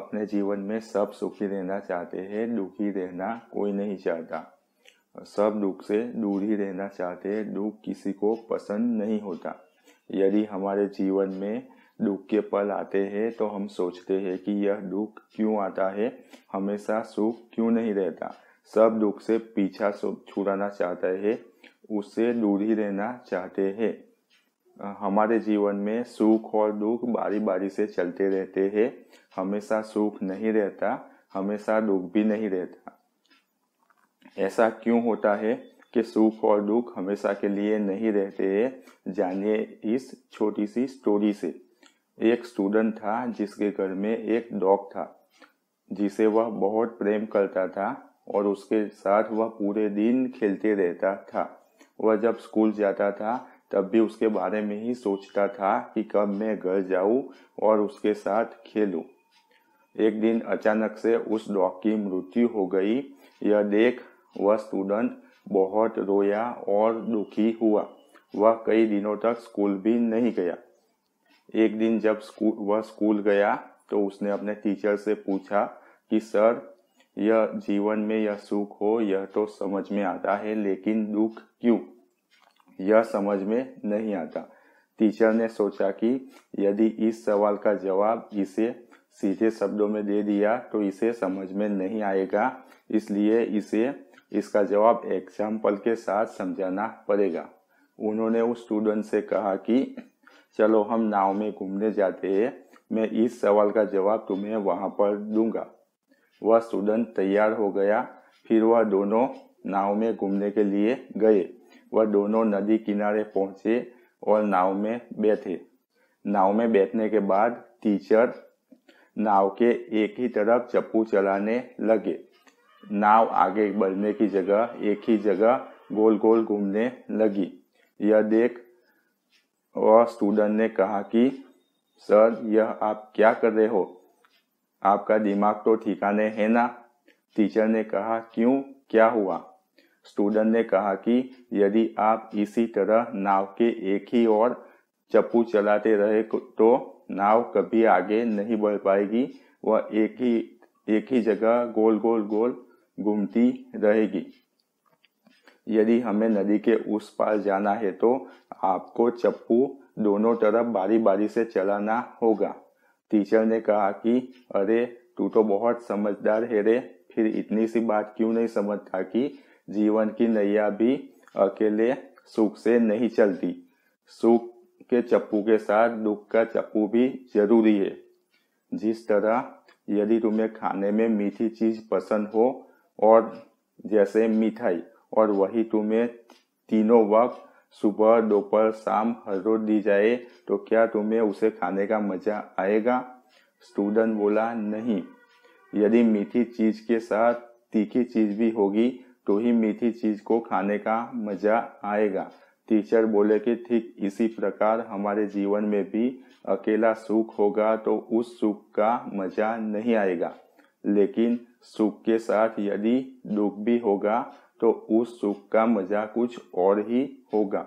अपने जीवन में सब सुखी रहना चाहते हैं, दुखी रहना कोई नहीं चाहता। सब दुख से दूर ही रहना चाहते हैं, दुख किसी को पसंद नहीं होता। यदि हमारे जीवन में दुख के पल आते हैं तो हम सोचते हैं कि यह दुख क्यों आता है, हमेशा सुख क्यों नहीं रहता। सब दुख से पीछा छुड़ाना चाहते हैं, उससे दूर ही रहना चाहते हैं। हमारे जीवन में सुख और दुख बारी बारी से चलते रहते हैं। हमेशा सुख नहीं रहता, हमेशा दुख भी नहीं रहता। ऐसा क्यों होता है कि सुख और दुख हमेशा के लिए नहीं रहते हैं? जानिए इस छोटी सी स्टोरी से। एक स्टूडेंट था जिसके घर में एक डॉग था जिसे वह बहुत प्रेम करता था और उसके साथ वह पूरे दिन खेलते रहता था। वह जब स्कूल जाता था तब भी उसके बारे में ही सोचता था कि कब मैं घर जाऊं और उसके साथ खेलूं। एक दिन अचानक से उस डॉग की मृत्यु हो गई। यह देख वह स्टूडेंट बहुत रोया और दुखी हुआ। वह कई दिनों तक स्कूल भी नहीं गया। एक दिन जब वह स्कूल गया तो उसने अपने टीचर से पूछा कि सर, यह जीवन में यह सुख हो यह तो समझ में आता है, लेकिन दुख क्यों, यह समझ में नहीं आता। टीचर ने सोचा कि यदि इस सवाल का जवाब इसे सीधे शब्दों में दे दिया तो इसे समझ में नहीं आएगा, इसलिए इसे इसका जवाब एग्जाम्पल के साथ समझाना पड़ेगा। उन्होंने उस स्टूडेंट से कहा कि चलो हम नाव में घूमने जाते हैं, मैं इस सवाल का जवाब तुम्हें वहां पर दूंगा। वह स्टूडेंट तैयार हो गया। फिर वह दोनों नाव में घूमने के लिए गए। वह दोनों नदी किनारे पहुंचे और नाव में बैठे। नाव में बैठने के बाद टीचर नाव के एक ही तरफ चप्पू चलाने लगे। नाव आगे बढ़ने की जगह एक ही जगह गोल गोल घूमने लगी। यह देख वह स्टूडेंट ने कहा कि सर, यह आप क्या कर रहे हो? आपका दिमाग तो ठिकाने है ना? टीचर ने कहा, क्यों, क्या हुआ? स्टूडेंट ने कहा कि यदि आप इसी तरह नाव के एक ही ओर चप्पू चलाते रहे तो नाव कभी आगे नहीं बढ़ पाएगी। वह एक ही जगह गोल गोल गोल घूमती रहेगी। यदि हमें नदी के उस पार जाना है तो आपको चप्पू दोनों तरफ बारी बारी से चलाना होगा। टीचर ने कहा कि अरे, तू तो बहुत समझदार है रे, फिर इतनी सी बात क्यों नहीं समझता कि जीवन की नैया भी अकेले सुख से नहीं चलती। सुख के चप्पू के साथ दुख का चप्पू भी जरूरी है। जिस तरह यदि तुम्हें खाने में मीठी चीज पसंद हो और जैसे मिठाई, और वही तुम्हें तीनों वक्त सुबह दोपहर शाम हर रोज दी जाए तो क्या तुम्हें उसे खाने का मजा आएगा? स्टूडेंट बोला, नहीं। यदि मीठी चीज के साथ तीखी चीज भी होगी तो ही मीठी चीज को खाने का मजा आएगा। टीचर बोले कि ठीक इसी प्रकार हमारे जीवन में भी अकेला सुख होगा तो उस सुख का मजा नहीं आएगा, लेकिन सुख के साथ यदि दुख भी होगा तो उस सुख का मजा कुछ और ही होगा।